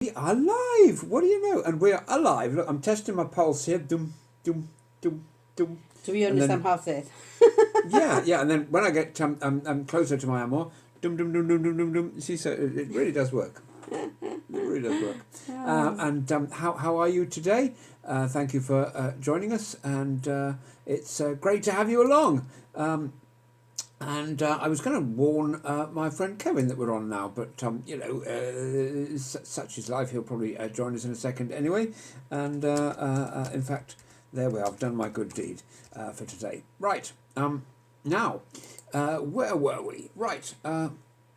We are live. What do you know? And we are alive. Look, I'm testing my pulse here. Dum, dum, dum, dum. To be honest, I'm half dead. Yeah. And then when I get closer to my amor, dum, dum, dum, dum, dum, dum, dum. You see, so it really does work. It really does work. And how are you today? Thank you for joining us, and it's great to have you along. And I was going to warn my friend Kevin that we're on now, but such is life. He'll probably join us in a second anyway. And in fact, there we are. I've done my good deed for today. Right. Now, where were we? Right. A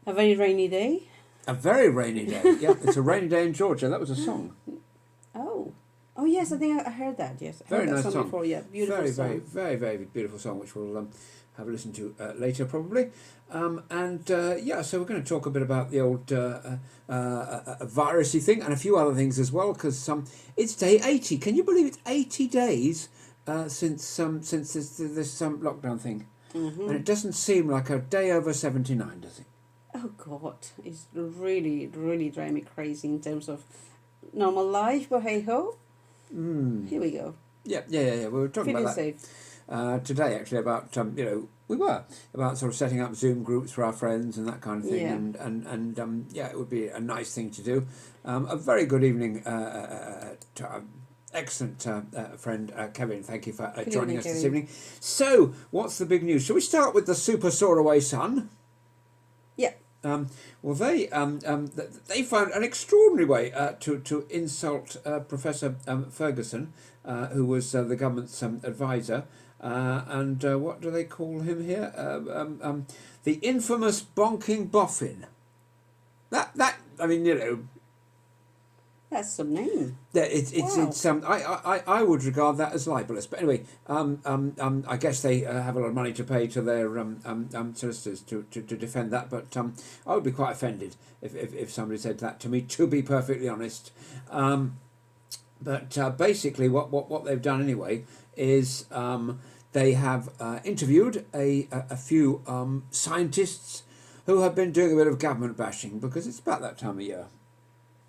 very rainy day. A very rainy day. Yeah, it's a rainy day in Georgia. That was a song. Oh yes, I think I heard that. Yes, I Very heard nice that song. before. Yeah, beautiful Very, song. very, very, very beautiful song, which we'll have a listen to later probably. So we're going to talk a bit about the old virusy thing and a few other things as well, because it's day 80. Can you believe it's 80 days since this lockdown thing? Mm-hmm. And it doesn't seem like a day over 79, does it? Oh God, it's really, really driving me crazy in terms of normal life. But hey ho, here we go. Yeah. We were talking Feeling about that safe. today, actually, about we were about sort of setting up Zoom groups for our friends and that kind of thing, Yeah. and it would be a nice thing to do. A very good evening to our excellent friend Kevin. Thank you for joining us this evening. So, what's the big news? Shall we start with the super soaraway sun? Yeah. They found an extraordinary way to insult Professor Ferguson, who was the government's advisor, and what do they call him here? The infamous bonking boffin. That's some name. Yeah, it's I would regard that as libelous. But anyway, I guess they have a lot of money to pay to their solicitors to defend that. But I would be quite offended if somebody said that to me, to be perfectly honest. But basically, what they've done anyway is they have interviewed a few scientists who have been doing a bit of government bashing, because it's about that time of year.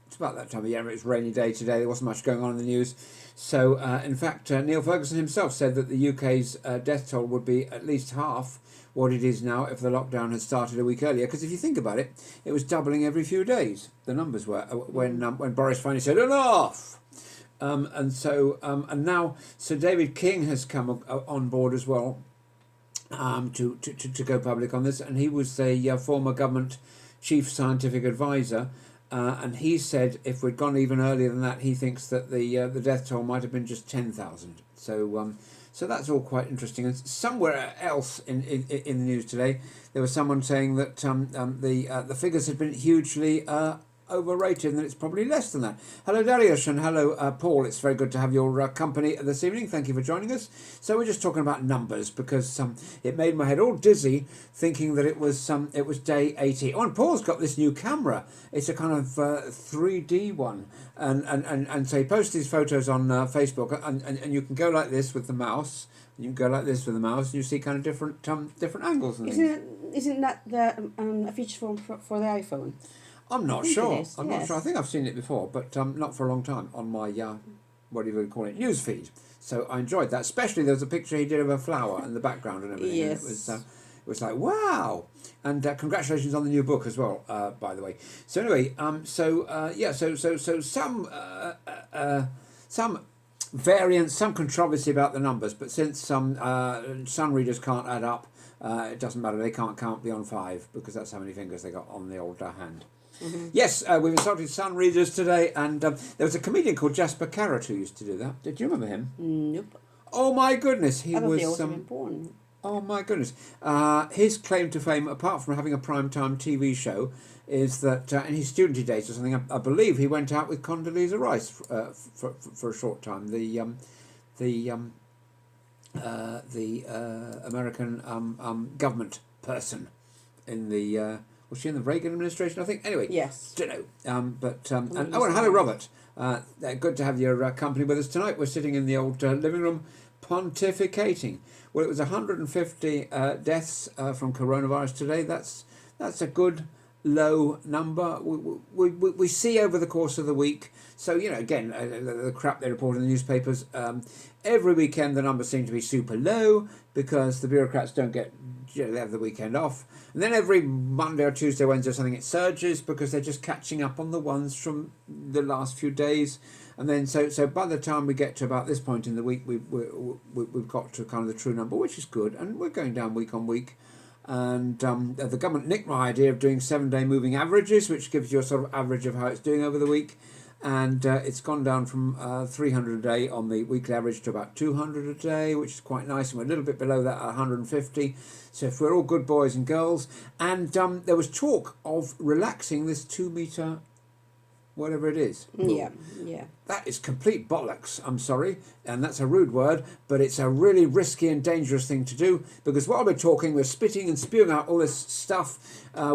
It's about that time of year. It's a rainy day today. There wasn't much going on in the news. So, in fact, Neil Ferguson himself said that the UK's death toll would be at least half what it is now if the lockdown had started a week earlier. Because if you think about it, it was doubling every few days. The numbers were when Boris finally said enough. And now Sir David King has come on board as well to go public on this, and he was a former government chief scientific advisor. And he said if we'd gone even earlier than that, he thinks that the death toll might have been just 10,000. So that's all quite interesting. And somewhere else in the news today, there was someone saying that the figures had been hugely overrated, and that it's probably less than that. Hello Darius, and hello Paul. It's very good to have your company this evening. Thank you for joining us. So we're just talking about numbers, because it made my head all dizzy thinking that it was day 80. Oh, and Paul's got this new camera. It's a kind of 3D one, and so he posts these photos on Facebook, and you can go like this with the mouse. You can go like this with the mouse, and you see kind of different angles and things. Isn't that a feature for the iPhone? I'm not sure. I'm not yes. sure. I think I've seen it before, but not for a long time on my what do you call it, news feed. So I enjoyed that. Especially there was a picture he did of a flower in the background and everything. Yes. And it was like wow. And congratulations on the new book as well, by the way. So anyway, so some variance, some controversy about the numbers, but since some Sun readers can't add up, it doesn't matter. They can't count beyond 5, because that's how many fingers they got on the old hand. Mm-hmm. Yes, we've insulted Sun readers today, and there was a comedian called Jasper Carrott who used to do that. Did you remember him? Nope. Oh my goodness, he was. They also been born. Oh my goodness, his claim to fame, apart from having a primetime TV show, is that in his student days or something, I believe he went out with Condoleezza Rice for a short time. The American government person in the. Was she in the Reagan administration, I think? Anyway, yes. Don't know. And hello, Robert. Good to have your company with us tonight. We're sitting in the old living room pontificating. Well, it was 150 deaths from coronavirus today. That's a good low number. We see over the course of the week. So, again, the crap they report in the newspapers, every weekend the numbers seem to be super low because the bureaucrats don't get, they have the weekend off. And then every Monday or Tuesday, Wednesday or something, it surges because they're just catching up on the ones from the last few days. And then so by the time we get to about this point in the week, we've got to kind of the true number, which is good. And we're going down week on week. And the government nicked my idea of doing 7-day moving averages, which gives you a sort of average of how it's doing over the week. And it's gone down from 300 a day on the weekly average to about 200 a day, which is quite nice. And we're a little bit below that at 150. So if we're all good boys and girls. And there was talk of relaxing this 2 metre, whatever it is. Yeah. That is complete bollocks, I'm sorry, and that's a rude word, but it's a really risky and dangerous thing to do, because while we're talking, we're spitting and spewing out all this stuff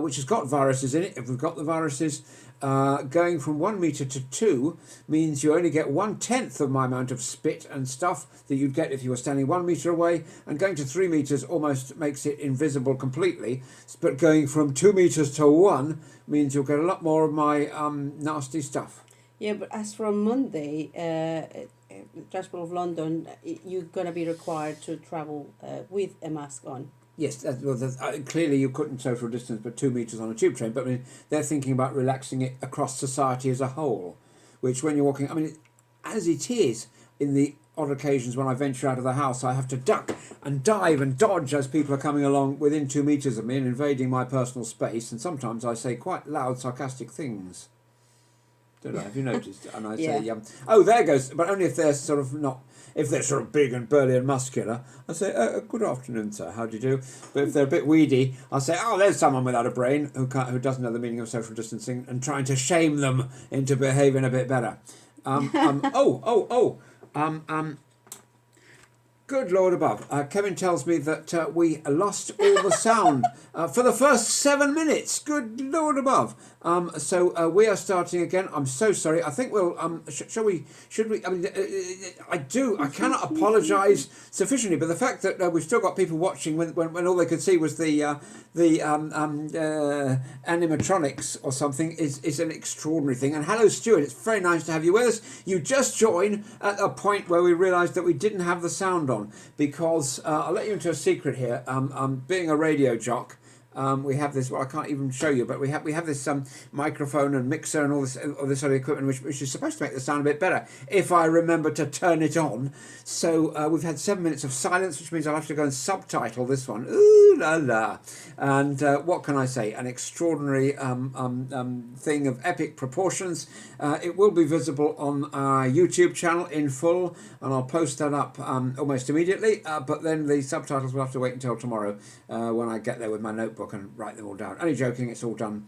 which has got viruses in it, if we've got the viruses. Going from 1 metre to 2 means you only get 1/10 of my amount of spit and stuff that you'd get if you were standing 1 metre away, and going to 3 metres almost makes it invisible completely, but going from 2 metres to 1 means you'll get a lot more of my nasty stuff. Yeah, but as from Monday, Transport of London, you're going to be required to travel with a mask on. Yes, clearly you couldn't social distance but 2 metres on a tube train, but I mean, they're thinking about relaxing it across society as a whole, which when you're walking, I mean, as it is, in the odd occasions when I venture out of the house, I have to duck and dive and dodge as people are coming along within 2 metres of me and invading my personal space, and sometimes I say quite loud, sarcastic things. Don't know, have you noticed? And I say, oh, there goes, but only if they're sort of not, if they're sort of big and burly and muscular, I say, good afternoon, sir, how do you do? But if they're a bit weedy, I'll say, oh, there's someone without a brain who doesn't know the meaning of social distancing, and trying to shame them into behaving a bit better. Good Lord above. Kevin tells me that we lost all the sound for the first 7 minutes. Good Lord above. So we are starting again. I'm so sorry. I think we'll, should we, I mean, I cannot apologise sufficiently, but the fact that we've still got people watching when all they could see was the animatronics or something is an extraordinary thing. And hello, Stuart. It's very nice to have you with us. You just joined at a point where we realised that we didn't have the sound on, because I'll let you into a secret here. Being a radio jock, we have this. Well, I can't even show you, but we have this microphone and mixer and all this sort of equipment, which is supposed to make the sound a bit better if I remember to turn it on. So we've had 7 minutes of silence, which means I'll have to go and subtitle this one. Ooh la la! And what can I say? An extraordinary thing of epic proportions. It will be visible on our YouTube channel in full, and I'll post that up almost immediately. But then the subtitles will have to wait until tomorrow when I get there with my notebook and write them all down. Only joking, it's all done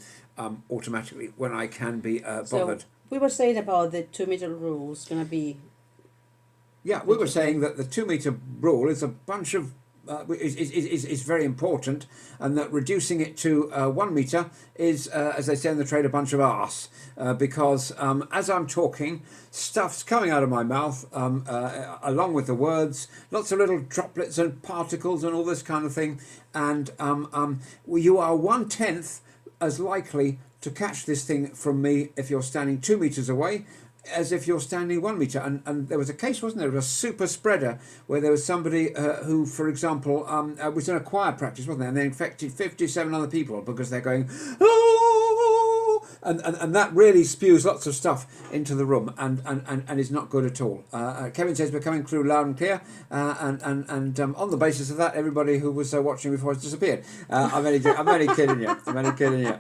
automatically when I can be bothered. So we were saying about the 2 metre rule is going to be... Yeah, we were saying that the 2 metre rule is a bunch of is very important, and that reducing it to 1 metre is, as they say in the trade, a bunch of arse, because as I'm talking, stuff's coming out of my mouth along with the words, lots of little droplets and particles and all this kind of thing, and you are 1/10 as likely to catch this thing from me if you're standing 2 metres away as if you're standing 1 metre. And there was a case, wasn't there, of a super spreader where there was somebody who, for example, was in a choir practice, wasn't there, and they infected 57 other people because they're going, oh, and that really spews lots of stuff into the room and is not good at all. Kevin says we're coming through loud and clear, and on the basis of that, everybody who was watching before has disappeared. I'm only kidding you. I'm only kidding you.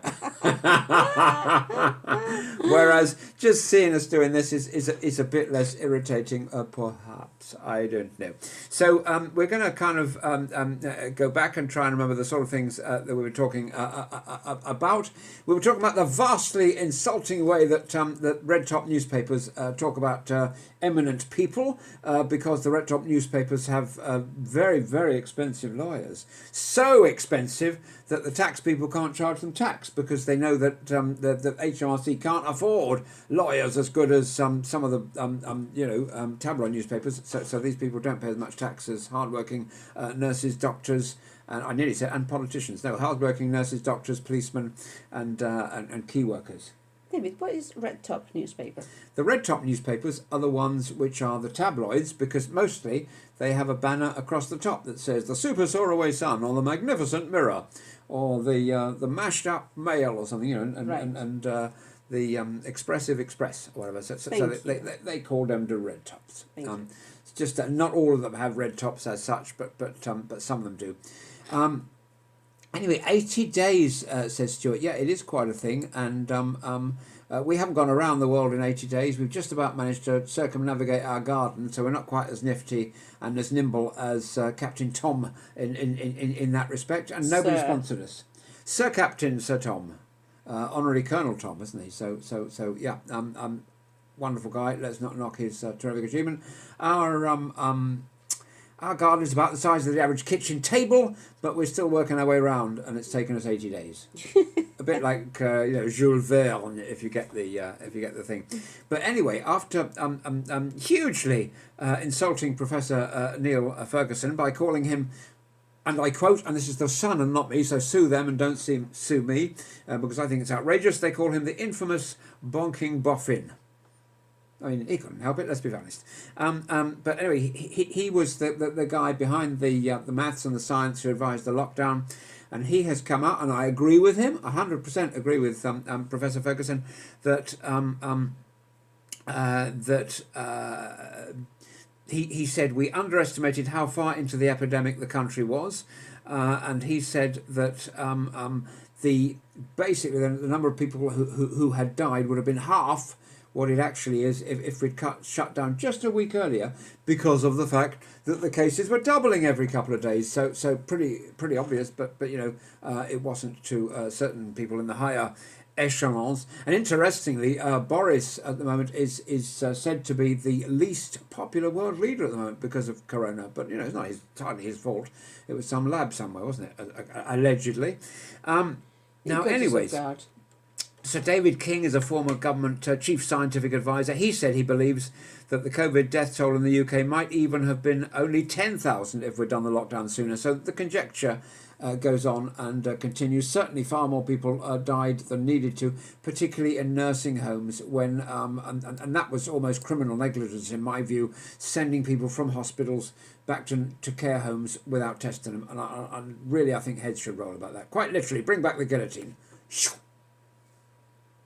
Whereas just seeing us doing this is a bit less irritating, perhaps. I don't know. So we're going to kind of go back and try and remember the sort of things that we were talking about. We were talking about the vastly insulting way that red top newspapers talk about eminent people, because the red top newspapers have very, very expensive lawyers. So expensive that the tax people can't charge them tax because They know that the HMRC can't afford lawyers as good as some of the tabloid newspapers. So these people don't pay as much tax as hardworking nurses, doctors, and I nearly said and politicians. No, hardworking nurses, doctors, policemen, and key workers. David, what is Red Top newspaper? The red top newspapers are the ones which are the tabloids, because mostly they have a banner across the top that says the Super Soaraway Sun or the Magnificent Mirror or the mashed up Mail or something, and the Expressive Express or whatever. So they call them the red tops. It's just that not all of them have red tops as such, but some of them do. Anyway, 80 days, says Stuart. Yeah, it is quite a thing, and we haven't gone around the world in 80 days. We've just about managed to circumnavigate our garden, so we're not quite as nifty and as nimble as Captain Tom in that respect, and nobody sponsored us. Sir Captain Sir Tom, honorary Colonel Tom, isn't he? So yeah, wonderful guy. Let's not knock his terrific achievement. Our garden is about the size of the average kitchen table, but we're still working our way around, and it's taken us 80 days. A bit like Jules Verne, if you get the thing. But anyway, after hugely insulting Professor Neil Ferguson by calling him, and I quote, and this is the Sun and not me, so sue them and don't sue me, because I think it's outrageous. They call him the infamous bonking boffin. I mean, he couldn't help it, let's be honest. But anyway, he was the guy behind the maths and the science who advised the lockdown, and he has come out, and I agree with him, 100% agree with Professor Ferguson, that he said we underestimated how far into the epidemic the country was, and he said that the number of people who had died would have been half what it actually is if we'd shut down just a week earlier, because of the fact that the cases were doubling every couple of days. So pretty obvious, but it wasn't to certain people in the higher echelons. And interestingly, Boris at the moment is said to be the least popular world leader at the moment because of Corona. But it's not entirely his fault. It was some lab somewhere, wasn't it? Allegedly. Now, anyways. So David King is a former government chief scientific advisor. He said he believes that the COVID death toll in the UK might even have been only 10,000 if we'd done the lockdown sooner. So the conjecture goes on and continues. Certainly far more people died than needed to, particularly in nursing homes, when and that was almost criminal negligence in my view, sending people from hospitals back to care homes without testing them. And I think heads should roll about that. Quite literally, bring back the guillotine.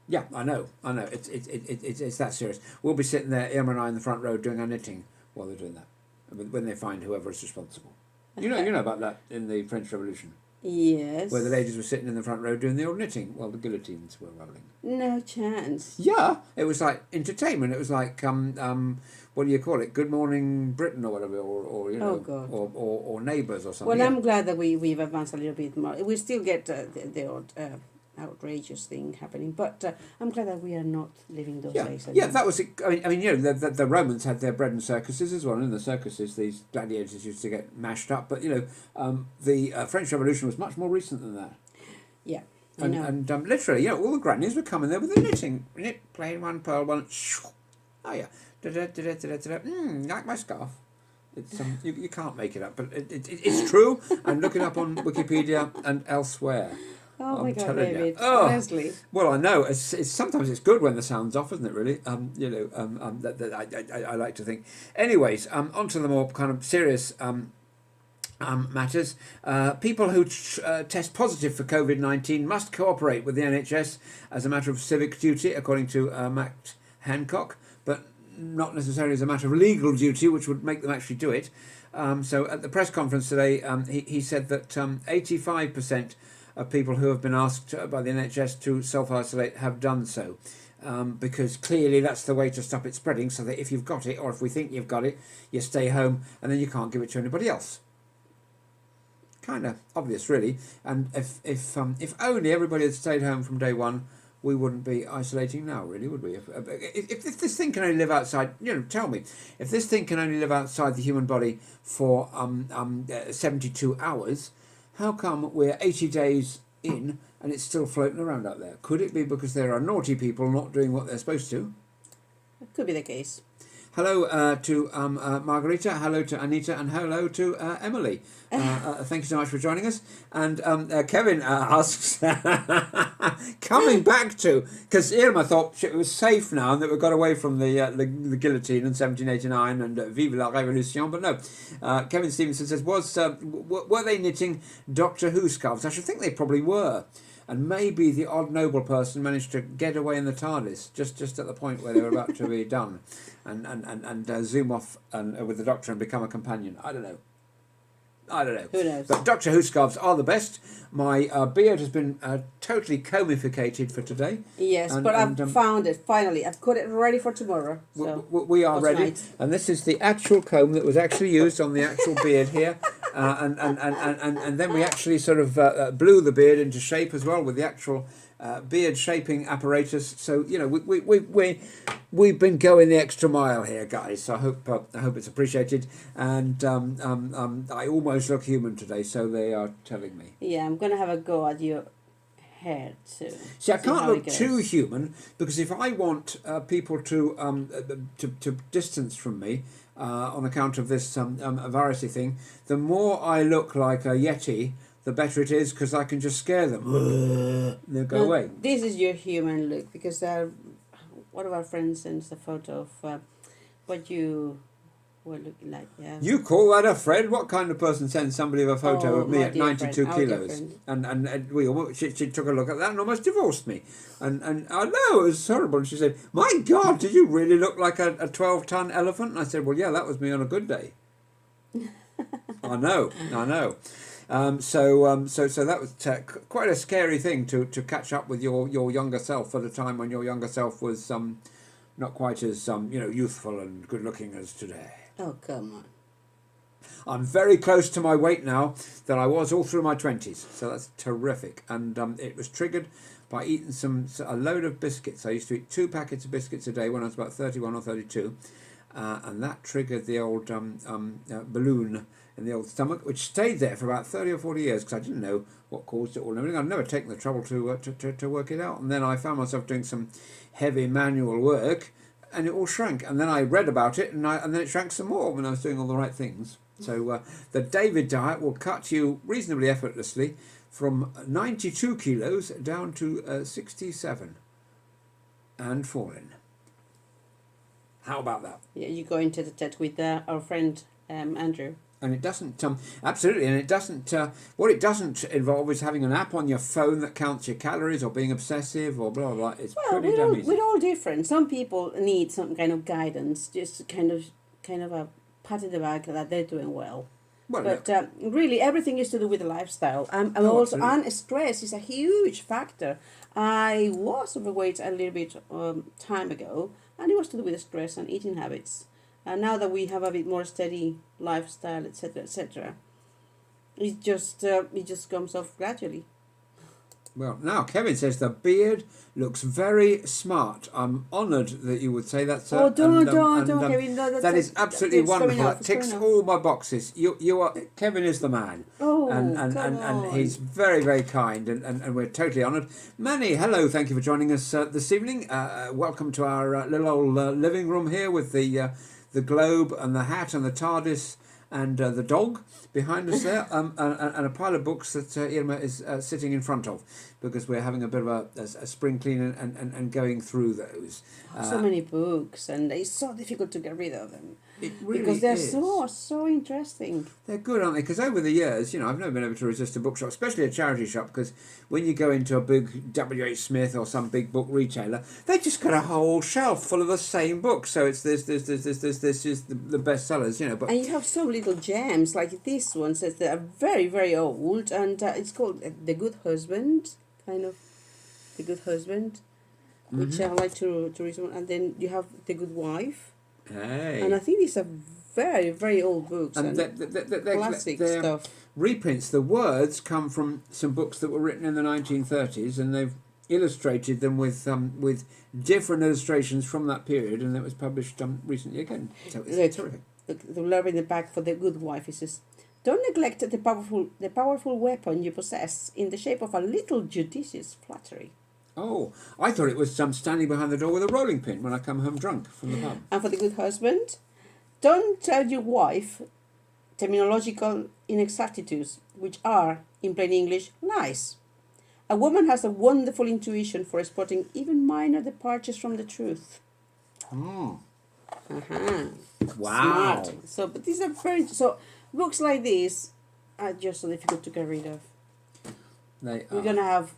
Yeah, I know. It's that serious. We'll be sitting there, Irma and I, in the front row doing our knitting while they're doing that, when they find whoever is responsible. You know about that in the French Revolution. Yes. Where the ladies were sitting in the front row doing the old knitting while the guillotines were rolling. No chance. Yeah, it was like entertainment. It was like what do you call it? Good Morning Britain or whatever, or Oh, God. or Neighbours or something. Well, I'm glad that we've advanced a little bit more. We still get the odd outrageous thing happening, but I'm glad that we are not living those days anymore. Yeah, that was. I mean, the Romans had their bread and circuses as well. In the circuses, these gladiators used to get mashed up. But the French Revolution was much more recent than that. Yeah, I And, know. and literally, all the grannies were coming there with the knitting, plain one, pearl one. Oh yeah, like my scarf. It's you can't make it up, but it's true. And look it up on Wikipedia and elsewhere. Oh my God, David! Oh. Honestly. Well, I know it's sometimes it's good when the sound's off, isn't it? Really, I like to think. Anyways, on to the more kind of serious matters. People who test positive for COVID-19 must cooperate with the NHS as a matter of civic duty, according to Matt Hancock, but not necessarily as a matter of legal duty, which would make them actually do it. So at the press conference today, he said that 85% of people who have been asked by the NHS to self-isolate have done so, because clearly that's the way to stop it spreading, so that if you've got it, or if we think you've got it, you stay home and then you can't give it to anybody else. Kind of obvious, really. And if only everybody had stayed home from day one, we wouldn't be isolating now, really, would we? If this thing can only live outside, tell me, if this thing can only live outside the human body for 72 hours, how come we're 80 days in and it's still floating around out there. Could it be because there are naughty people not doing what they're supposed to? It could be the case. Hello to Margarita, hello to Anita, and hello to Emily. Thank you so much for joining us. And Kevin asks, coming back to, because Irma thought it was safe now and that we got away from the guillotine in 1789 and Vive la Révolution, but no. Kevin Stevenson says, were they knitting Doctor Who scarves? I should think they probably were. And maybe the odd noble person managed to get away in the TARDIS just at the point where they were about to be done, and zoom off with the Doctor and become a companion. I don't know. Who knows? But Doctor Who scarves are the best. My beard has been totally comificated for today. Yes, but I've found it finally. I've got it ready for tomorrow. So we are ready, night. and this is the actual comb that was actually used on the actual beard here, and then we actually sort of blew the beard into shape as well with the actual beard shaping apparatus. So you know we've been going the extra mile here, guys. So I hope it's appreciated, and I almost look human today, so they are telling me. Yeah, I'm gonna have a go at your hair too. See, I can't look too human because if I want people to distance from me on account of this virusy thing, the more I look like a yeti, the better it is because I can just scare them. They'll go away. This is your human look because one of our friends sends a photo of what you were looking like. Yeah. You call that a friend? What kind of person sends somebody with a photo of me at 92 kilos? And she took a look at that and almost divorced me. And I know, it was horrible. And she said, my God, did you really look like a 12-ton elephant? And I said, well, yeah, that was me on a good day. I know. So that was quite a scary thing to catch up with your younger self at a time when your younger self was not quite as youthful and good looking as today. Oh, come on. I'm very close to my weight now that I was all through my 20s, so that's terrific. And it was triggered by eating a load of biscuits. I used to eat 2 packets of biscuits a day when I was about 31 or 32, and that triggered the old balloon in the old stomach, which stayed there for about 30 or 40 years because I didn't know what caused it all and everything. I'd never taken the trouble to work it out. And then I found myself doing some heavy manual work, and it all shrank. And then I read about it, and then it shrank some more when I was doing all the right things. So the David diet will cut you reasonably effortlessly from 92 kilos down to 67 and falling. How about that? Yeah, you go into the TED with our friend Andrew. And it doesn't, absolutely, and it doesn't, what it doesn't involve is having an app on your phone that counts your calories or being obsessive or blah, blah, blah. It's pretty damn easy. We're all different. Some people need some kind of guidance, just kind of a pat in the back that they're doing well. But really, everything is to do with the lifestyle. And stress is a huge factor. I was overweight a little bit time ago, and it was to do with the stress and eating habits. And now that we have a bit more steady lifestyle, etc., it just comes off gradually. Well, now Kevin says the beard looks very smart. I'm honoured that you would say that, sir. Oh, don't, Kevin. No, that is absolutely wonderful. That ticks all my boxes. You are Kevin is the man. Oh, and he's very, very kind, and we're totally honoured. Manny, hello, thank you for joining us this evening. Welcome to our little old living room here with the globe and the hat and the TARDIS and the dog behind us there, and a pile of books that Irma is sitting in front of, because we're having a bit of a spring clean and going through those. So many books, and it's so difficult to get rid of them. It really because they're is. so interesting. They're good, aren't they? Because over the years, I've never been able to resist a bookshop, especially a charity shop, because when you go into a big W.H. Smith or some big book retailer, they just got a whole shelf full of the same books. So it's this is the bestsellers, But and you have some little gems, like this one says they are very, very old, and it's called The Good Husband, kind of, The Good Husband, which I like to read. And then you have The Good Wife. Hey. And I think these are very, very old books and they're classic stuff. Reprints. The words come from some books that were written in the 1930s, and they've illustrated them with different illustrations from that period, and it was published recently again. So it's terrific. The blurb in the back for The Good Wife, it says, Don't neglect the powerful weapon you possess in the shape of a little judicious flattery. Oh, I thought it was standing behind the door with a rolling pin when I come home drunk from the pub. And for the good husband, don't tell your wife terminological inexactitudes, which are, in plain English, lies. A woman has a wonderful intuition for spotting even minor departures from the truth. Oh. Uh-huh. Wow. Smart. So, but these are very books like these are just so difficult to get rid of. We're gonna have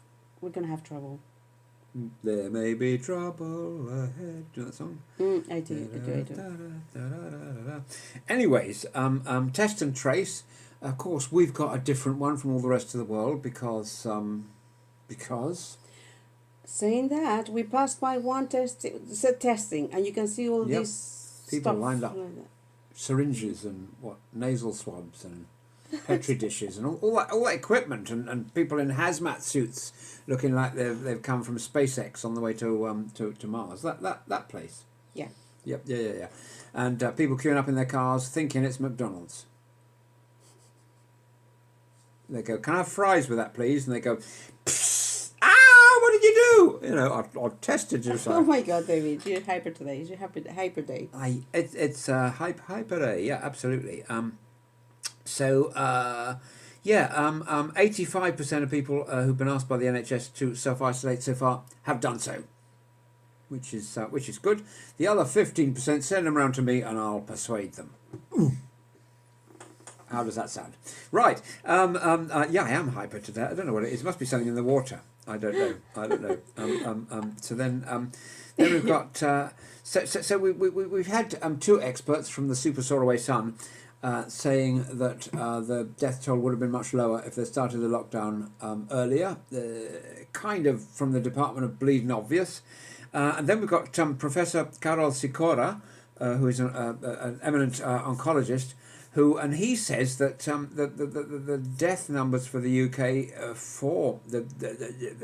trouble. There may be trouble ahead. Do you know that song? I do. Anyways, test and trace. Of course, we've got a different one from all the rest of the world because. Saying that, we passed by one testing, and you can see all these people stuff lined up, syringes and nasal swabs and petri dishes and all that equipment and people in hazmat suits looking like they've come from SpaceX on the way to Mars. That place. Yeah. Yep. Yeah. And people queuing up in their cars thinking it's McDonald's. They go, "Can I have fries with that, please?" And they go, "What did you do?" You know, I've tested you. Oh my God, David, you're hyper today. It's your hyper day. It's hyper day. Yeah, absolutely. 85% of people who've been asked by the NHS to self-isolate so far have done so, which is good. The other 15% send them around to me and I'll persuade them. How does that sound? Right. Yeah, I am hyper today. I don't know what it is. It must be something in the water. I don't know. So then we've got we've had two experts from the Super Solar Sun saying that the death toll would have been much lower if they started the lockdown earlier, kind of from the Department of Bleeding Obvious. And then we've got Professor Karol Sikora, who is an eminent oncologist, and he says that the death numbers for the UK for the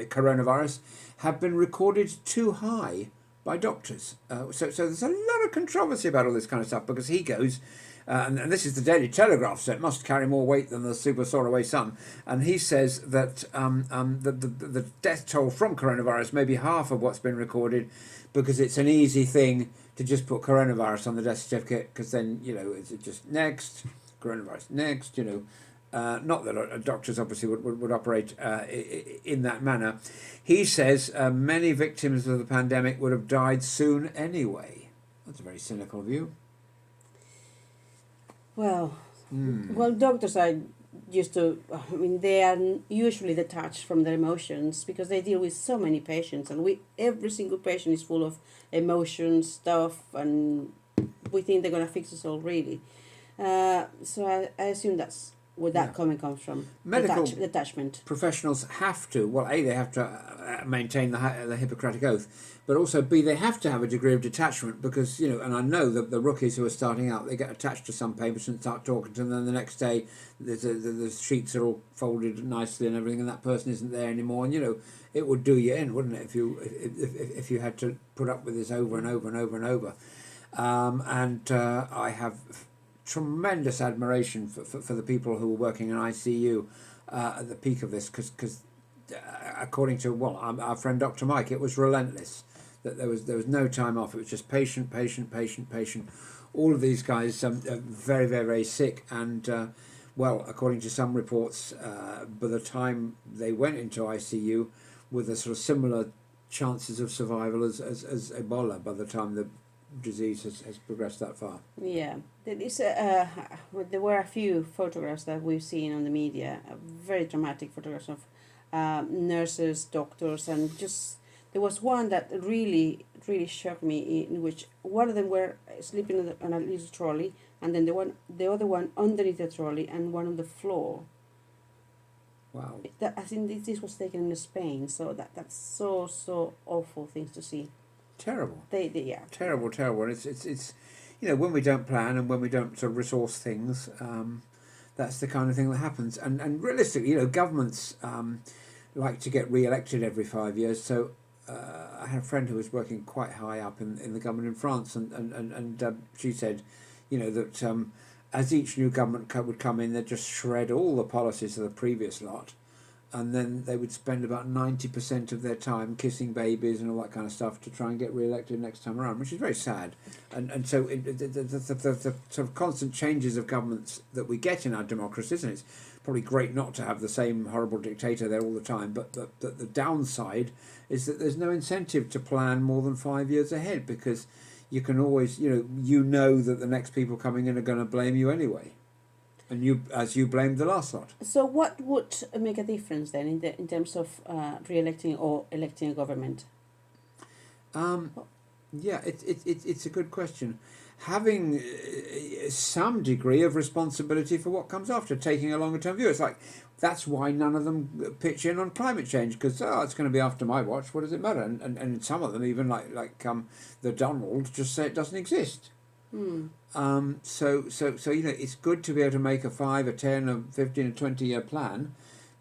coronavirus have been recorded too high by doctors. So there's a lot of controversy about all this kind of stuff because he goes, and this is the Daily Telegraph, so it must carry more weight than the Super Solar Sun. And he says that the death toll from coronavirus may be half of what's been recorded because it's an easy thing to just put coronavirus on the death certificate because then, you know, it's just next, coronavirus next, you know. Not that doctors obviously would operate in that manner. He says many victims of the pandemic would have died soon anyway. That's a very cynical view. Well, doctors are used to, I mean, they are usually detached from their emotions because they deal with so many patients, and every single patient is full of emotions, stuff, and we think they're going to fix us all, really. So I assume that's where that comment comes from. Medical detachment. Professionals have to, well, A, they have to maintain the Hippocratic Oath, but also B, they have to have a degree of detachment because, you know, and I know that the rookies who are starting out, they get attached to some patients and start talking to them, and then the next day the sheets are all folded nicely and everything, and that person isn't there anymore, and, you know, it would do you in, wouldn't it, if you had to put up with this over and over and over and over. I have tremendous admiration for the people who were working in ICU at the peak of this because according to our friend Dr. Mike, it was relentless, that there was no time off. It was just patient. All of these guys very, very, very sick, and according to some reports, by the time they went into ICU with a sort of similar chances of survival as Ebola by the time the disease has progressed that far. Yeah, there were a few photographs that we've seen on the media, very dramatic photographs of nurses, doctors, and just there was one that really shocked me, in which one of them were sleeping on a little trolley, and then the other one underneath the trolley, and one on the floor. Wow. I think this was taken in Spain, so that's so awful things to see. Terrible. Yeah. Terrible. It's you know, when we don't plan and when we don't sort of resource things, that's the kind of thing that happens. And realistically, you know, governments like to get re-elected every 5 years. So I had a friend who was working quite high up in the government in France, and she said, you know, that as each new government would come in, they'd just shred all the policies of the previous lot, and then they would spend about 90% of their time kissing babies and all that kind of stuff to try and get re-elected next time around, which is very sad. And so the sort of constant changes of governments that we get in our democracies, and it's probably great not to have the same horrible dictator there all the time, but the downside is that there's no incentive to plan more than 5 years ahead, because you can always, you know that the next people coming in are going to blame you anyway. And you blamed the last lot. So what would make a difference then in terms of re-electing or electing a government? Yeah, it's a good question. Having some degree of responsibility for what comes after, taking a longer term view. It's like, that's why none of them pitch in on climate change, because it's going to be after my watch. What does it matter? And some of them, even like the Donald, just say it doesn't exist. So it's good to be able to make a 5, a 10, a 15, a 20-year plan,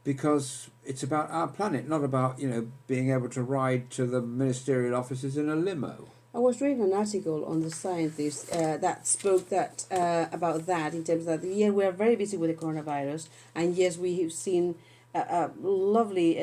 because it's about our planet, not about being able to ride to the ministerial offices in a limo. I was reading an article on The Scientist that spoke about that, in terms of that, we are very busy with the coronavirus, and yes, we have seen a lovely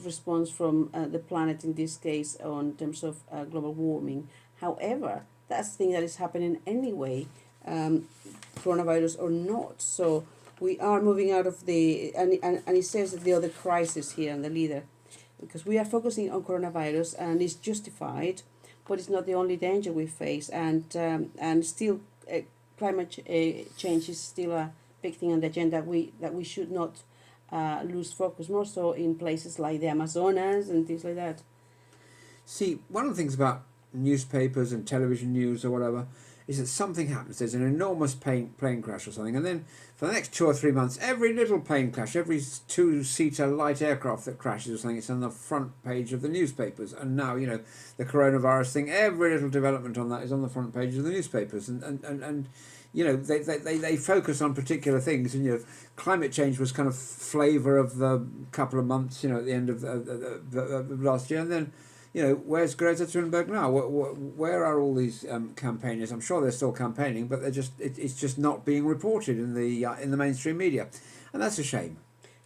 response from the planet in this case on terms of global warming. However, that's the thing that is happening anyway, coronavirus or not. So we are moving out of and it says that the other crisis here and the leader, because we are focusing on coronavirus, and it's justified, but it's not the only danger we face, and still climate change is still a big thing on the agenda that we should not lose focus, more so in places like the Amazonas and things like that. See, one of the things about newspapers and television news or whatever is that something happens. There's an enormous plane crash or something, and then for the next 2 or 3 months, every little plane crash, every 2-seater light aircraft that crashes or something, it's on the front page of the newspapers. And now, the coronavirus thing, every little development on that is on the front page of the newspapers. And they focus on particular things. And climate change was kind of flavour of the couple of months, at the end of the last year, and then. Where's Greta Thunberg now? Where are all these campaigners? I'm sure they're still campaigning, but it's just not being reported in the mainstream media, and that's a shame.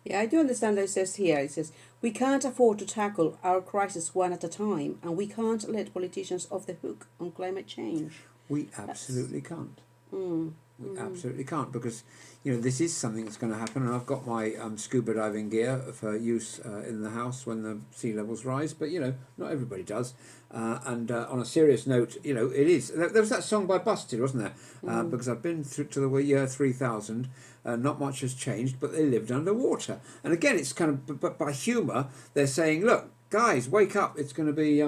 Yeah, I do understand that it says, we can't afford to tackle our crisis one at a time, and we can't let politicians off the hook on climate change. We absolutely can't. We absolutely can't, because this is something that's going to happen, and I've got my scuba diving gear for use in the house when the sea levels rise, but not everybody does. And on a serious note, it is. There was that song by Busted, wasn't there? Because I've been to the year 3000. Not much has changed, but they lived underwater. And again, it's kind of, but by humour, they're saying, look, guys, wake up! It's going to be.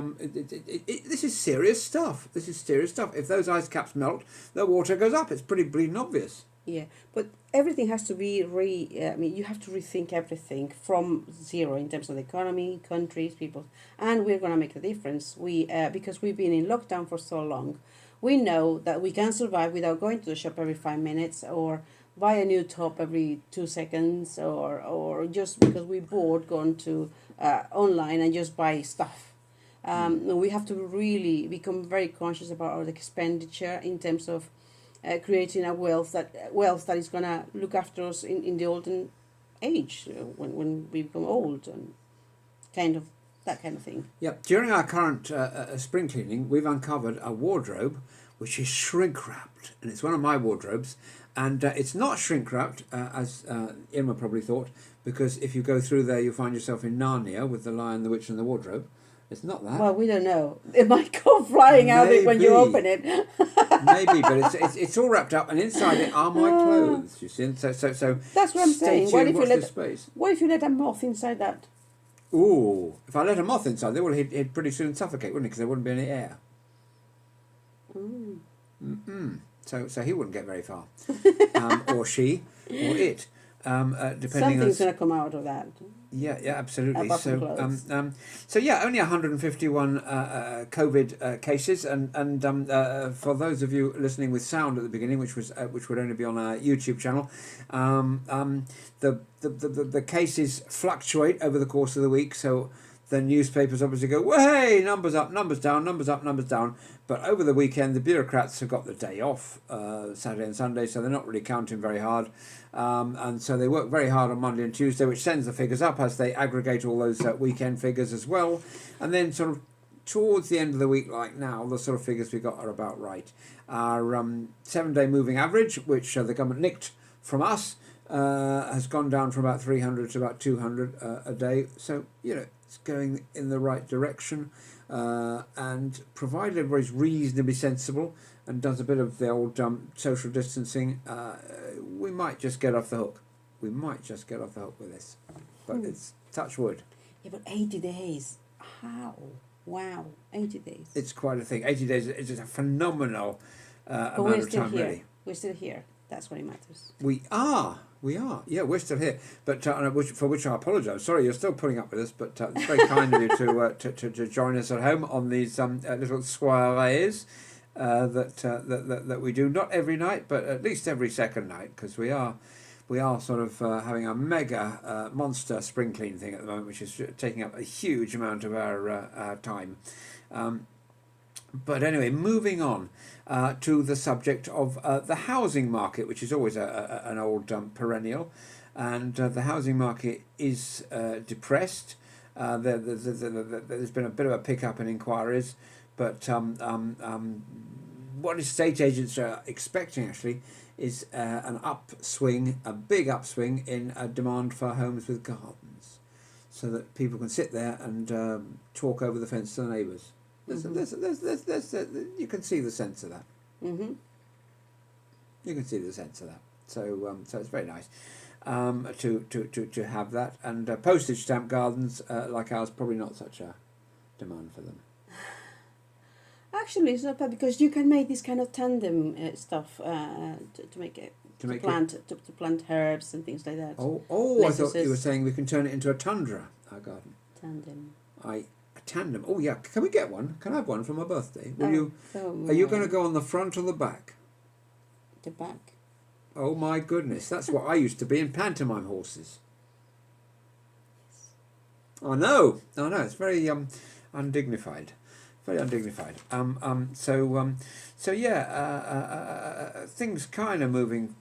This is serious stuff. This is serious stuff. If those ice caps melt, the water goes up. It's pretty bleeding obvious. Yeah, but everything has to be you have to rethink everything from zero in terms of the economy, countries, people, and we're going to make a difference. Because we've been in lockdown for so long, we know that we can survive without going to the shop every 5 minutes or buy a new top every 2 seconds, or just because we're bored going to online and just buy stuff. We have to really become very conscious about our expenditure in terms of creating a wealth that is going to look after us in the olden age, when we become old, and that kind of thing. Yeah, during our current spring cleaning, we've uncovered a wardrobe which is shrink wrapped, and it's one of my wardrobes, and it's not shrink wrapped as Irma probably thought, because if you go through there, you'll find yourself in Narnia with the Lion, the Witch, and the Wardrobe. It's not that. Well, we don't know. It might go flying out when you open it. Maybe, but it's all wrapped up, and inside it are my clothes. You see, so that's what I'm saying. What if you let a moth inside that? Ooh, if I let a moth inside there, well, he'd pretty soon suffocate, wouldn't he? Because there wouldn't be any air. So he wouldn't get very far, or she, or it. Depending Something's going to come out of that. Yeah, absolutely. So only 151 COVID cases, and for those of you listening with sound at the beginning, which would only be on our YouTube channel, the cases fluctuate over the course of the week. So then newspapers obviously go, well, hey, numbers up, numbers down, numbers up, numbers down. But over the weekend, the bureaucrats have got the day off, Saturday and Sunday, so they're not really counting very hard. And so they work very hard on Monday and Tuesday, which sends the figures up as they aggregate all those weekend figures as well. And then sort of towards the end of the week, like now, the sort of figures we got are about right. Our 7-day moving average, which the government nicked from us, has gone down from about 300 to about 200 a day. So, it's going in the right direction. And provided everybody's reasonably sensible and does a bit of the old social distancing, we might just get off the hook. We might just get off the hook with this. But it's touch wood. Yeah, but 80 days. How? Wow, 80 days. It's quite a thing. 80 days is a phenomenal amount of time, here. really. We're still here. That's what it matters. We are. Yeah, we're still here. But for which I apologise. Sorry, you're still putting up with us, but it's very kind of you to join us at home on these little soirees that we do, not every night, but at least every second night, because we are sort of having a mega monster spring clean thing at the moment, which is taking up a huge amount of our time. But anyway, moving on to the subject of the housing market, which is always an old perennial. And the housing market is depressed. There's been a bit of a pickup in inquiries, but what estate agents are expecting actually is an upswing, a big upswing in demand for homes with gardens, so that people can sit there and talk over the fence to the neighbours. You can see the sense of that. Mm-hmm. You can see the sense of that. So it's very nice to have that. And postage stamp gardens like ours, probably not such a demand for them. Actually, it's not bad because you can make this kind of tandem stuff to plant herbs and things like that. Oh! I thought you were saying we can turn it into a tundra, our garden. Tandem. A tandem. Oh yeah, can we get one? Can I have one for my birthday? Are you going to go on the front or the back? The back. Oh my goodness, that's what I used to be in pantomime horses. I know, it's very undignified. Very undignified. So yeah, things kind of moving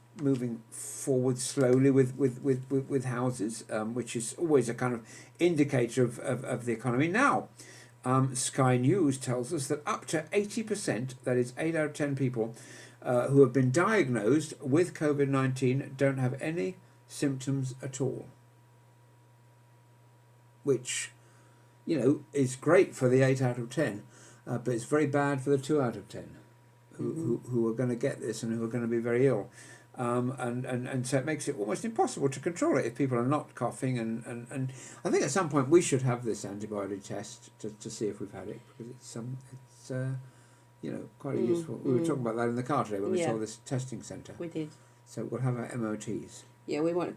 forward slowly with houses, which is always a kind of indicator of the economy. Now, Sky News tells us that up to 80%, that is 8 out of 10 people who have been diagnosed with COVID-19 don't have any symptoms at all, which is great for the 8 out of 10, but it's very bad for the 2 out of 10 who are going to get this and who are going to be very ill. And so it makes it almost impossible to control it if people are not coughing. And I think at some point we should have this antibody test to see if we've had it, because it's quite useful. We were talking about that in the car today when we saw this testing centre. We did. So we'll have our MOTs. Yeah, we'll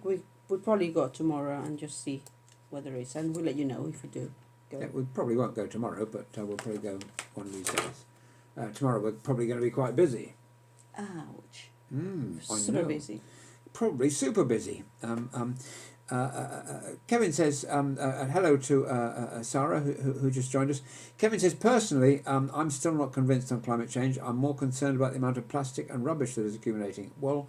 probably go tomorrow and just see whether it's, and we'll let you know if we do go. Yeah, we probably won't go tomorrow, but we'll probably go one of these days. Tomorrow we're probably going to be quite busy. Ouch. Super busy. Probably super busy. Kevin says, hello to Sarah, who just joined us. Kevin says, personally, I'm still not convinced on climate change. I'm more concerned about the amount of plastic and rubbish that is accumulating. Well,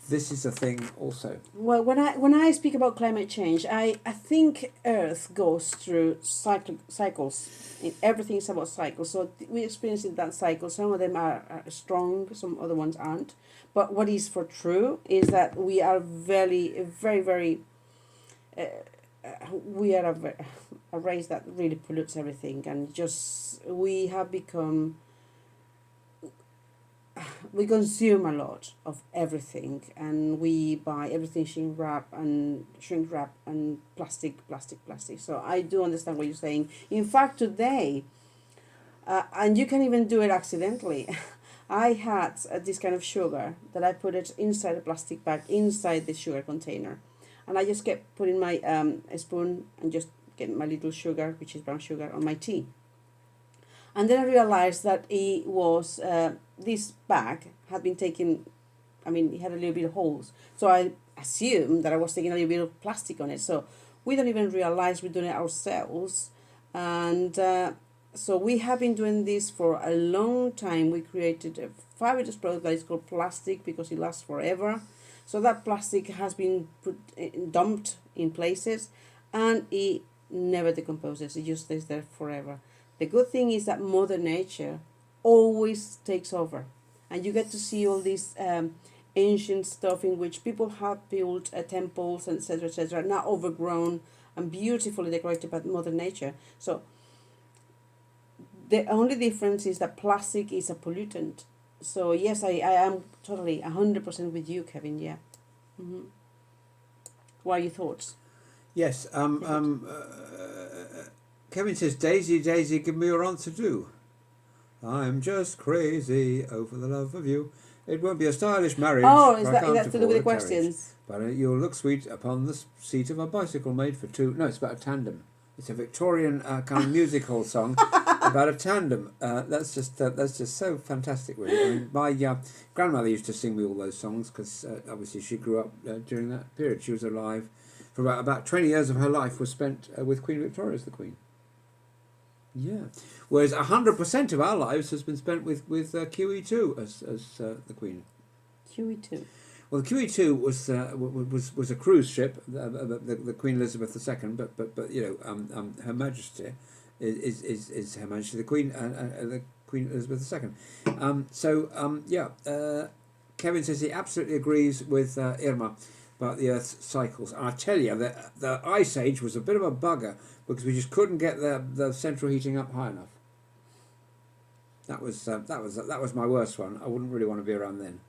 this is a thing also. Well, when I speak about climate change, I think Earth goes through cycles. Everything is about cycles. So we experience that cycle. Some of them are strong, some other ones aren't. But what is for true is that we are very, very, very... we are a race that really pollutes everything, and we have become... We consume a lot of everything, and we buy everything shrink wrap and plastic. So I do understand what you're saying. In fact, today, and you can even do it accidentally, I had this kind of sugar that I put it inside a plastic bag, inside the sugar container. And I just kept putting my spoon and just getting my little sugar, which is brown sugar, on my tea. And then I realized that it was, this bag had been taken, it had a little bit of holes. So I assumed that I was taking a little bit of plastic on it. So we don't even realize we're doing it ourselves. And so we have been doing this for a long time. We created a fabulous product that is called plastic because it lasts forever. So that plastic has been dumped in places, and it never decomposes. It just stays there forever. The good thing is that Mother Nature always takes over, and you get to see all these ancient stuff in which people have built temples, etc., now overgrown and beautifully decorated by Mother Nature. So the only difference is that plastic is a pollutant. So yes, I am totally 100% with you, Kevin. Yeah. Mm-hmm. What are your thoughts? Yes. Kevin says, Daisy, Daisy, give me your answer too. I'm just crazy over the love of you. It won't be a stylish marriage. Oh, is that to do with the questions? But you'll look sweet upon the seat of a bicycle made for two. No, it's about a tandem. It's a Victorian kind of music hall song about a tandem. That's just so fantastic, really. I mean, my grandmother used to sing me all those songs because obviously she grew up during that period. She was alive for about 20 years of her life was spent with Queen Victoria as the Queen. Yeah, whereas 100% of our lives has been spent with QE2 as the Queen. QE2. Well, the QE2 was a cruise ship, the Queen Elizabeth II, but you know, Her Majesty is Her Majesty the Queen the Queen Elizabeth II. Kevin says he absolutely agrees with Irma about the Earth's cycles, and I tell you that the Ice Age was a bit of a bugger because we just couldn't get the central heating up high enough. That was my worst one. I wouldn't really want to be around then.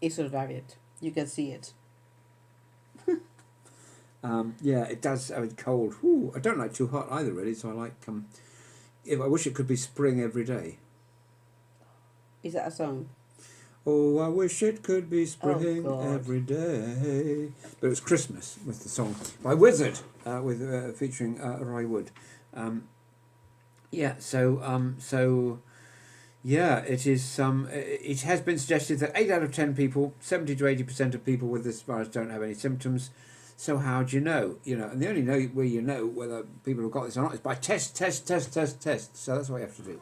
It survived it. You can see it. Yeah, it does. I mean, cold. Whew, I don't like too hot either, really. So I like. I wish it could be spring every day. Is that a song? Oh, I wish it could be spring every day. But it was Christmas with the song by Wizard, with featuring Roy Wood. Yeah, it is. It has been suggested that 8 out of 10 people, 70 to 80% of people with this virus don't have any symptoms. So how do you know? You know, and the only way you know whether people have got this or not is by test. So that's what you have to do.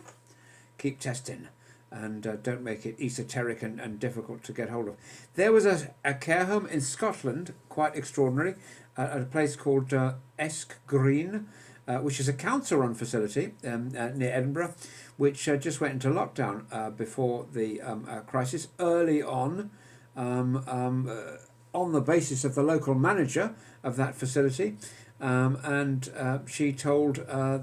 Keep testing, and don't make it esoteric and difficult to get hold of. There was a care home in Scotland, quite extraordinary, at a place called Esk Green, which is a council-run facility near Edinburgh, which just went into lockdown before the crisis. Early on the basis of the local manager of that facility, and she told her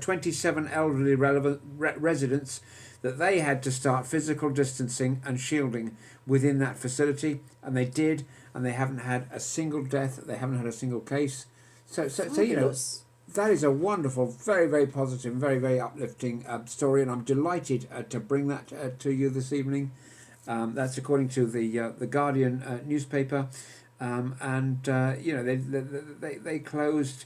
27 elderly residents that they had to start physical distancing and shielding within that facility, and they did, and they haven't had a single death, they haven't had a single case. So you know, that is a wonderful, very, very positive, very, very uplifting story, and I'm delighted to bring that to you this evening. That's according to the Guardian newspaper, and you know, they closed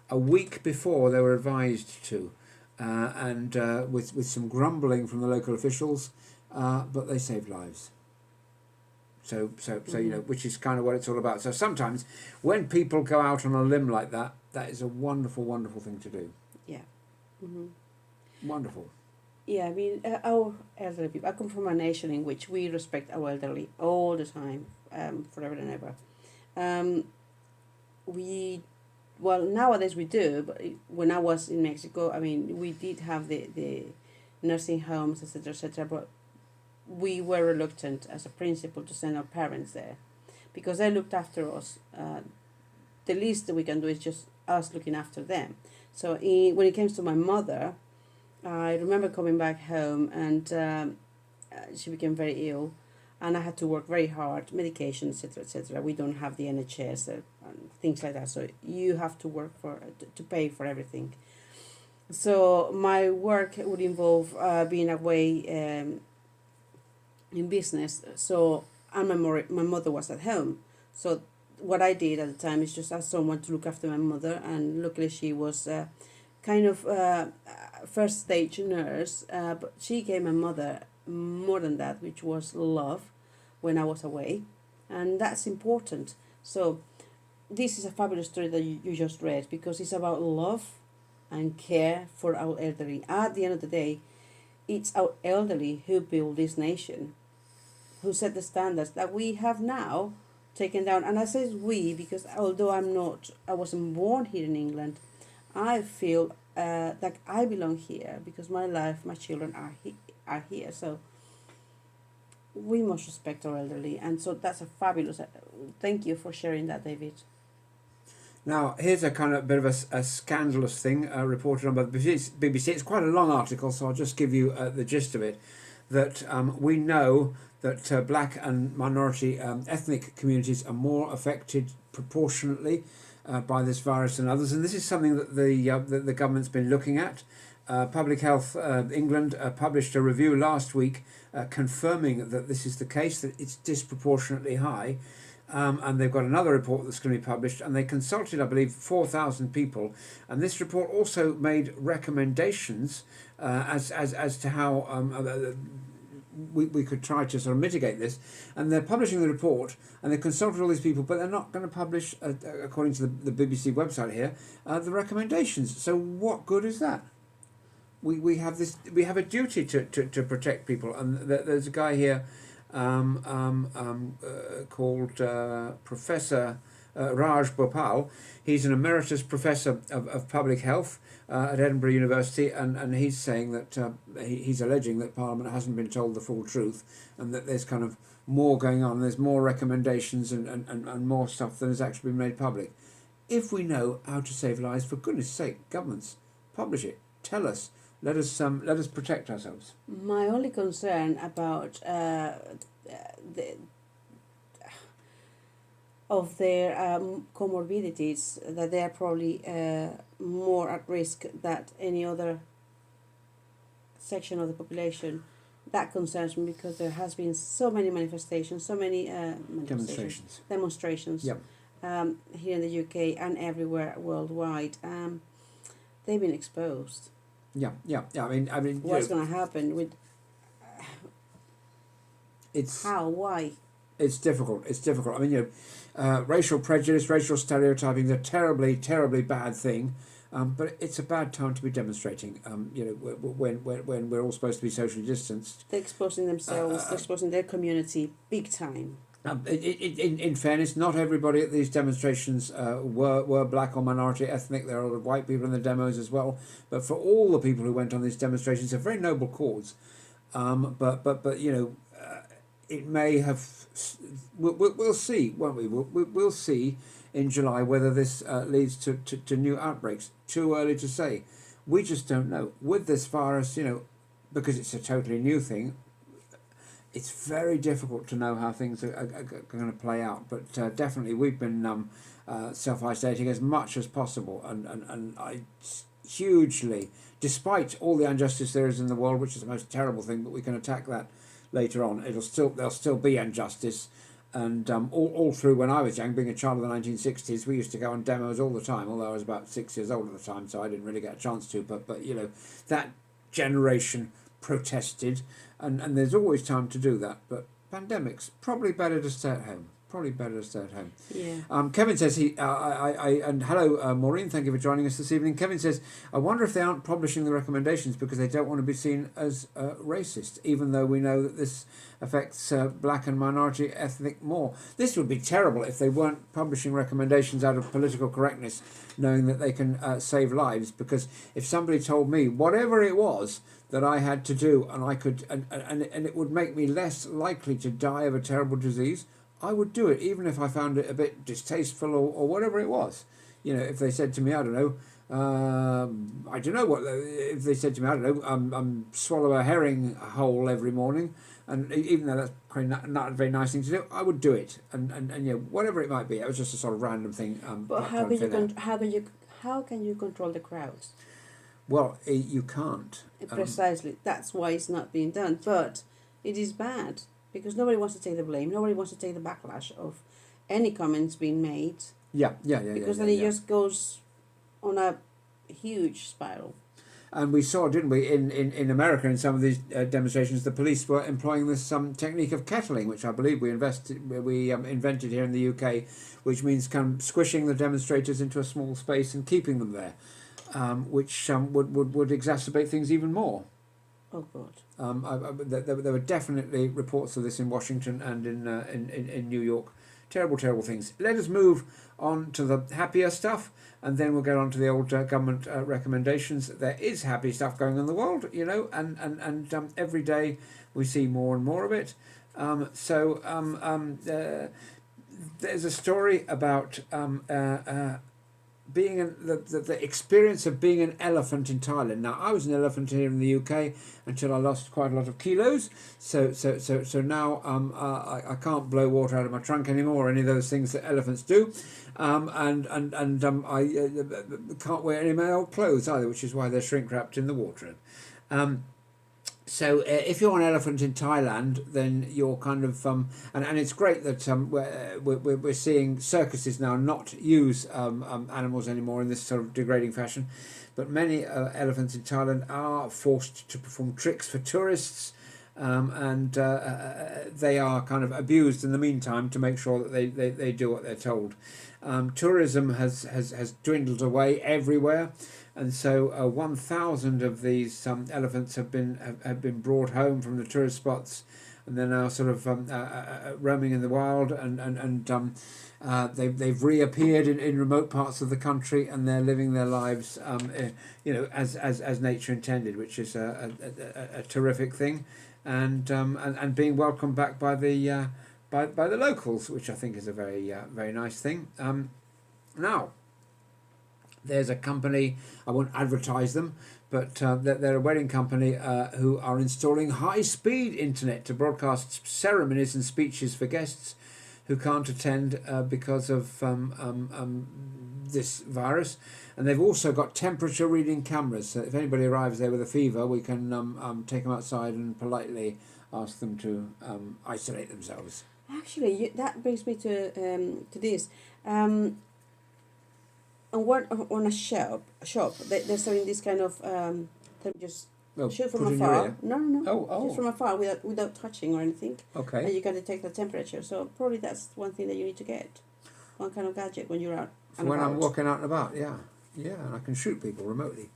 a week before they were advised to, and with some grumbling from the local officials, but they saved lives. So you know, which is kind of what it's all about. So sometimes when people go out on a limb like that, that is a wonderful, wonderful thing to do. Yeah. Mm-hmm. Wonderful. Yeah, I mean, our elderly people. I come from a nation in which we respect our elderly all the time, forever and ever. Nowadays we do, but when I was in Mexico, I mean, we did have the nursing homes, etc., but we were reluctant as a principal to send our parents there because they looked after us. The least that we can do is just us looking after them. So when it comes to my mother, I remember coming back home and she became very ill, and I had to work very hard, medication, etc. We don't have the NHS and things like that, so you have to work to pay for everything. So my work would involve being away in business. So and my mother was at home. So what I did at the time is just ask someone to look after my mother, and luckily she was kind of first stage nurse, but she gave my mother more than that, which was love when I was away, and that's important. So this is a fabulous story that you just read, because it's about love and care for our elderly. At the end of the day, it's our elderly who build this nation, who set the standards that we have now taken down. And I say we because although I wasn't born here in England, I feel that I belong here because my life, my children are here. So we must respect our elderly, and so that's a fabulous. Thank you for sharing that, David. Now, here's a kind of bit of a scandalous thing reported on by the BBC. It's quite a long article, so I'll just give you the gist of it. That we know that black and minority ethnic communities are more affected proportionately by this virus than others, and this is something that the government's been looking at. Public Health England published a review last week confirming that this is the case, that it's disproportionately high. And they've got another report that's going to be published, and they consulted, I believe, 4,000 people. And this report also made recommendations as to how we could try to sort of mitigate this. And they're publishing the report, and they've consulted all these people, but they're not going to publish, according to the BBC website here, the recommendations. So what good is that? We have a duty to protect people, and there's a guy here called Professor Raj Bhopal. He's an emeritus professor of public health at Edinburgh University, and he's saying that he's alleging that Parliament hasn't been told the full truth, and that there's kind of more going on. There's more recommendations and more stuff than has actually been made public. If we know how to save lives, for goodness sake, governments, publish it. Tell us. Let us protect ourselves. My only concern about of their comorbidities, that they are probably more at risk than any other section of the population. That concerns me because there has been so many manifestations, so many demonstrations Yep. here in the UK and everywhere worldwide. They've been exposed. Yeah. I mean, what's going to happen with? How? Why? It's difficult. I mean, racial prejudice, racial stereotyping is a terribly, terribly bad thing. But it's a bad time to be demonstrating. When we're all supposed to be socially distanced. They're exposing themselves. They're exposing their community big time. In fairness, not everybody at these demonstrations were black or minority ethnic. There are a lot of white people in the demos as well. But for all the people who went on these demonstrations, it's a very noble cause. But it may have. We'll see, won't we? We'll see in July whether this leads to new outbreaks. Too early to say. We just don't know. With this virus, because it's a totally new thing, it's very difficult to know how things are going to play out. But definitely we've been self-isolating as much as possible. And I hugely, despite all the injustice there is in the world, which is the most terrible thing, but we can attack that later on. There'll still be injustice. And all through when I was young, being a child of the 1960s, we used to go on demos all the time, although I was about 6 years old at the time, so I didn't really get a chance to. But that generation protested, and there's always time to do that. But pandemics, probably better to stay at home. Yeah. Kevin says and hello Maureen, thank you for joining us this evening. Kevin says, I wonder if they aren't publishing the recommendations because they don't want to be seen as racist, even though we know that this affects black and minority ethnic more. This would be terrible if they weren't publishing recommendations out of political correctness, knowing that they can save lives. Because if somebody told me whatever it was that I had to do, and I could, and it would make me less likely to die of a terrible disease, I would do it, even if I found it a bit distasteful or whatever it was. If they said to me, I don't know what, if they said to me, I don't know, swallow a herring whole every morning, and even though that's not a very nice thing to do, I would do it, and whatever it might be. It was just a sort of random thing. But how can you control the crowds? Well, you can't. Precisely. That's why it's not being done. But it is bad. Because nobody wants to take the blame. Nobody wants to take the backlash of any comments being made. Yeah. Because then it just goes on a huge spiral. And we saw, didn't we, in America, in some of these demonstrations, the police were employing this technique of kettling, which I believe we invented here in the UK, which means kind of squishing the demonstrators into a small space and keeping them there, which would exacerbate things even more. Oh God. There were definitely reports of this in Washington and in New York. Terrible, terrible things. Let us move on to the happier stuff, and then we'll get on to the old government recommendations. There is happy stuff going on in the world, you know, and every day we see more and more of it. There's a story about being the experience of being an elephant in Thailand. Now, I was an elephant here in the UK until I lost quite a lot of kilos. So now I can't blow water out of my trunk anymore, or any of those things that elephants do. I can't wear any of my old clothes either, which is why they're shrink wrapped in the wardrobe. So if you're an elephant in Thailand, then you're kind of and it's great that we're seeing circuses now not use animals anymore in this sort of degrading fashion, but many elephants in Thailand are forced to perform tricks for tourists, and they are kind of abused in the meantime to make sure that they do what they're told. Tourism has dwindled away everywhere. And so 1,000 of these elephants have been brought home from the tourist spots, and they're now sort of roaming in the wild, and they've reappeared in remote parts of the country, and they're living their lives, as nature intended, which is a terrific thing, and being welcomed back by the locals, which I think is a very very nice thing. Now. There's a company, I won't advertise them, but they're a wedding company who are installing high-speed internet to broadcast ceremonies and speeches for guests who can't attend because of this virus. And they've also got temperature reading cameras, so if anybody arrives there with a fever, we can take them outside and politely ask them to isolate themselves. Actually, that brings me to this. On a shop, they're selling this kind of just shoot from afar. No. Just from afar without touching or anything. Okay. And you can detect the temperature. So probably that's one thing that you need to get. One kind of gadget when you're out. When I'm walking out and about, yeah, and I can shoot people remotely.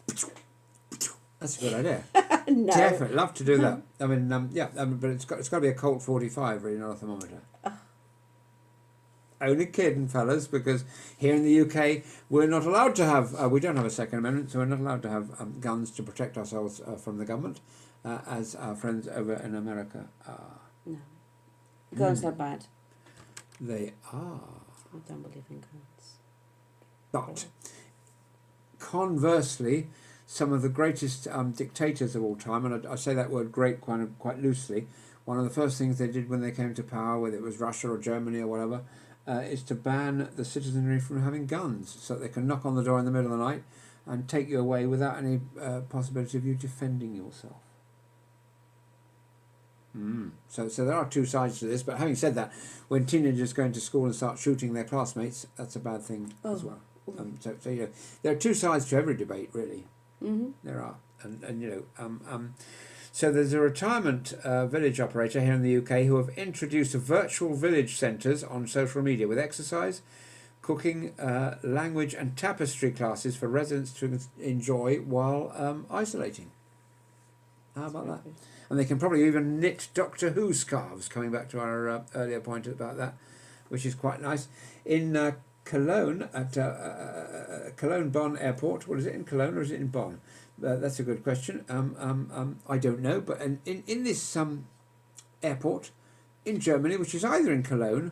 That's a good idea. No. Definitely love to do that. I mean, but it's got to be a Colt 45, really, not a thermometer. Only kidding, fellas, because here in the UK we're not allowed to have, we don't have a Second Amendment, so we're not allowed to have guns to protect ourselves from the government, as our friends over in America are. No. Guns are bad. They are. I don't believe in guns. But, conversely, some of the greatest dictators of all time, and I say that word great quite loosely, one of the first things they did when they came to power, whether it was Russia or Germany or whatever, is to ban the citizenry from having guns, so that they can knock on the door in the middle of the night and take you away without any possibility of you defending yourself. So there are two sides to this, but having said that, when teenagers go into school and start shooting their classmates, that's a bad thing as well. So there are two sides to every debate, really. Mm-hmm. There are, and so there's a retirement village operator here in the UK who have introduced virtual village centres on social media with exercise, cooking, language and tapestry classes for residents to enjoy while isolating. How about that? And they can probably even knit Doctor Who scarves, coming back to our earlier point about that, which is quite nice. In Cologne, at Cologne-Bonn Airport, what is it, in Cologne or is it in Bonn? That's a good question. I don't know, but in this airport in Germany, which is either in Cologne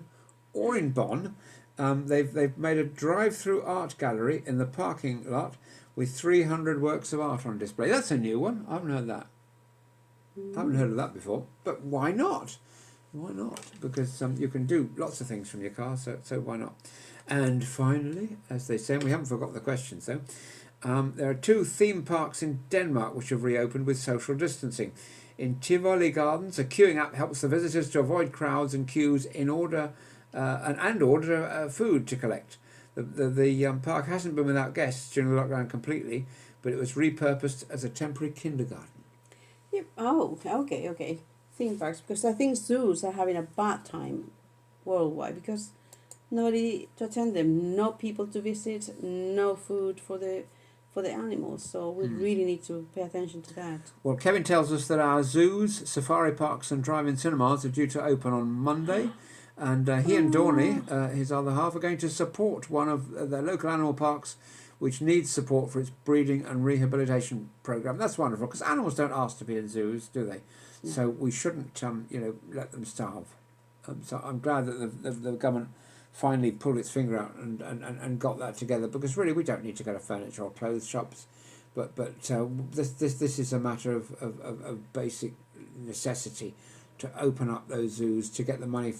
or in Bonn, they've made a drive-through art gallery in the parking lot with 300 works of art on display. That's a new one. I haven't heard that. I haven't heard of that before. But why not? Why not? Because you can do lots of things from your car, so why not? And finally, as they say, and we haven't forgotten the questions though, there are 2 theme parks in Denmark which have reopened with social distancing. In Tivoli Gardens, a queuing app helps the visitors to avoid crowds and queues in order order food to collect. The park hasn't been without guests during the lockdown completely, but it was repurposed as a temporary kindergarten. Yep. Oh, okay. Theme parks, because I think zoos are having a bad time worldwide because nobody to attend them, no people to visit, no food for the animals. So we really need to pay attention to that. Well, Kevin tells us that our zoos, safari parks, and drive-in cinemas are due to open on Monday. And he and Dorney, his other half, are going to support one of the local animal parks which needs support for its breeding and rehabilitation program. That's wonderful, because animals don't ask to be in zoos, do they? No. So we shouldn't, let them starve. So I'm glad that the government finally pulled its finger out and got that together, because really we don't need to go to furniture or clothes shops, but this is a matter of basic necessity to open up those zoos, to get the money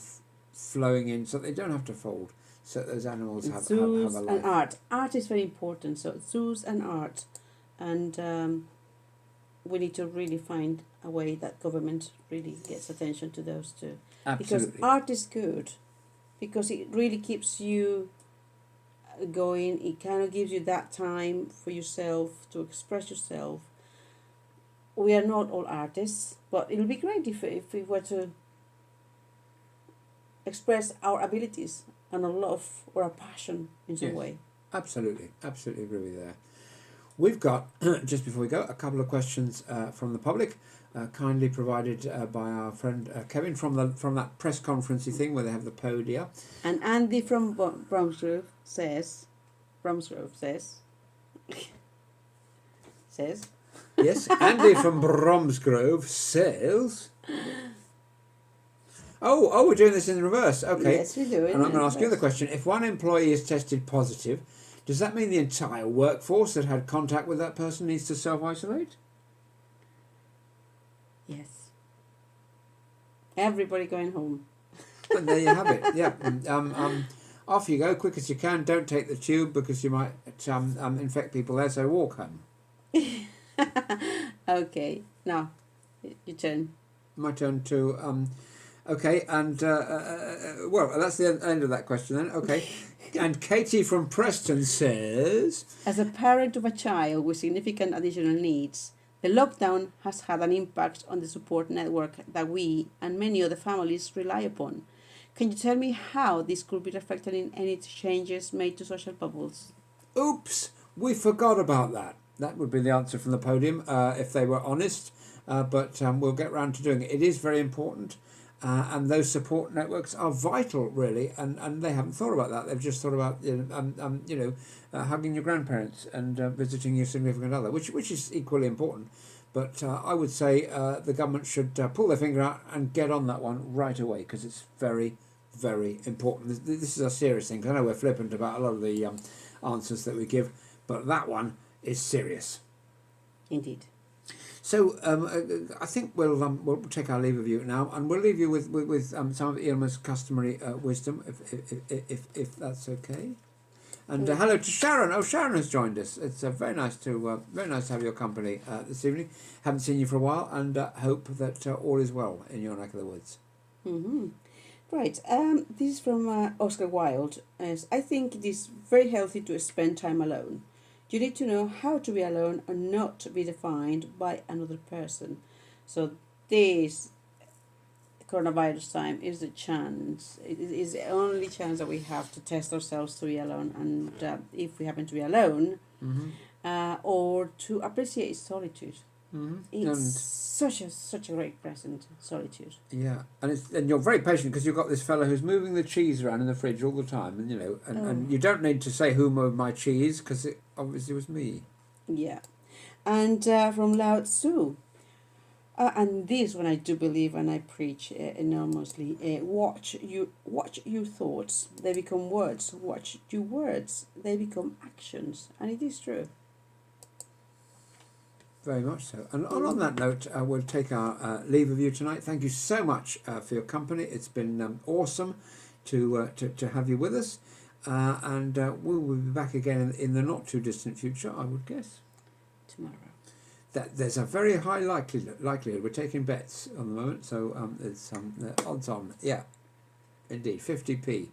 flowing in so they don't have to fold, so that those animals have a life. And art is very important, so zoos and art, and we need to really find a way that government really gets attention to those two. Absolutely. Because art is good, because it really keeps you going. It kind of gives you that time for yourself to express yourself. We are not all artists, but it would be great if we were to express our abilities and our love or our passion in some way. Absolutely agree with you there. We've got, just before we go, a couple of questions from the public, kindly provided by our friend Kevin from that press conferencey thing where they have the podia. And Andy from Bromsgrove says, Yes, Andy from Bromsgrove says. Oh, we're doing this in reverse. Okay. Yes, we do. And I'm going to ask you the question. If one employee is tested positive, does that mean the entire workforce that had contact with that person needs to self-isolate? Yes. Everybody going home. And there you have it. Yeah. Off you go, quick as you can. Don't take the tube because you might infect people there, so walk home. Okay. Now, your turn. My turn to... Okay, and well, that's the end of that question then. Okay, and Katie from Preston says, as a parent of a child with significant additional needs, the lockdown has had an impact on the support network that we and many other families rely upon. Can you tell me how this could be reflected in any changes made to social bubbles? Oops, we forgot about that. That would be the answer from the podium if they were honest, but we'll get round to doing it. It is very important. And those support networks are vital, really, and they haven't thought about that. They've just thought about hugging your grandparents and visiting your significant other, which is equally important. But I would say the government should pull their finger out and get on that one right away, because it's very, very important. This is a serious thing, because I know we're flippant about a lot of the answers that we give, but that one is serious. Indeed. So I think we'll take our leave of you now, and we'll leave you with some of Irma's customary wisdom, if that's okay. And hello to Sharon. Oh, Sharon has joined us. It's very nice to have your company this evening. Haven't seen you for a while, and hope that all is well in your neck of the woods. Mm-hmm. Right. This is from Oscar Wilde. As I think it is very healthy to spend time alone. You need to know how to be alone and not be defined by another person. So this coronavirus time is the chance. It is the only chance that we have to test ourselves to be alone, and if we happen to be alone, or to appreciate solitude. Mm-hmm. It's such a great present, solitude. Yeah, and you're very patient, because you've got this fellow who's moving the cheese around in the fridge all the time, and and you don't need to say who moved my cheese, because it obviously was me. Yeah, and from Lao Tzu, and this one I do believe, and I preach enormously. Watch your thoughts; they become words. Watch your words; they become actions, and it is true. Very much so. And on that note, we'll take our leave of you tonight. Thank you so much for your company. It's been awesome to have you with us. And we will be back again in the not too distant future, I would guess. Tomorrow. There's a very high likelihood. We're taking bets on the moment, so it's odds on. Yeah. indeed, 50p.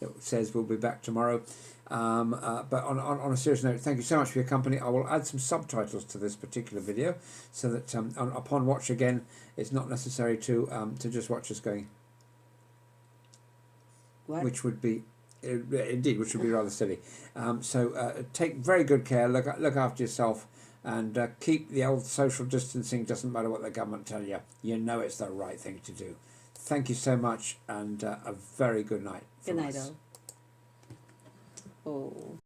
It says we'll be back tomorrow. But on a serious note, thank you so much for your company. I will add some subtitles to this particular video so that upon watch again, it's not necessary to just watch us going. What? Which would be, indeed, which would be rather silly. So take very good care, look after yourself, and keep the old social distancing. Doesn't matter what the government tell you. You know it's the right thing to do. Thank you so much, and a very good night. Good night, all. Oh.